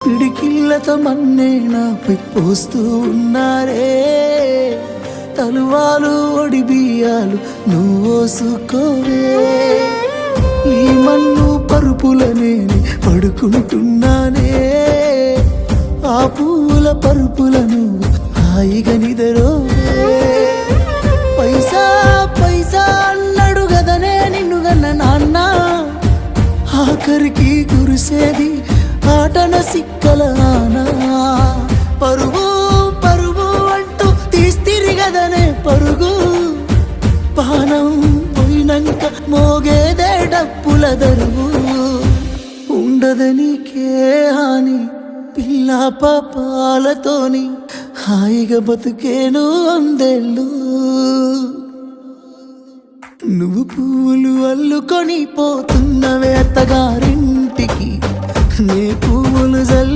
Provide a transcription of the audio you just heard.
పిడికిళ్ళతో మన్నే నాపై పోస్తూ ఉన్నారే. తలువాలు ఒడి బియ్యాలు నువ్వోసుకోవే. ఈ మన్ను పరుపులనే పడుకుంటున్నానే. ఆ పూల పరుపులను హాయిగా నిదరోవే. పైసా పైసా అన్నాడు గదనే నిన్ను గన్న నాన్న. ఆఖరికి కురిసేది ఆటన సిక్కల ఆనా. పరుగు పరుగు అంటూ తీస్తిరి గదనే పరుగు. పానం పోయినంక మోగేదే డప్పుల దరువు. ఉండదనికే హాని పిల్ల పాపాలతోని హాయిగా బతుకేను వందేళ్ళు. నువ్వు పూలు అల్లుకొని పోతున్నవే అత్తగారింటికి. నే పువ్వులు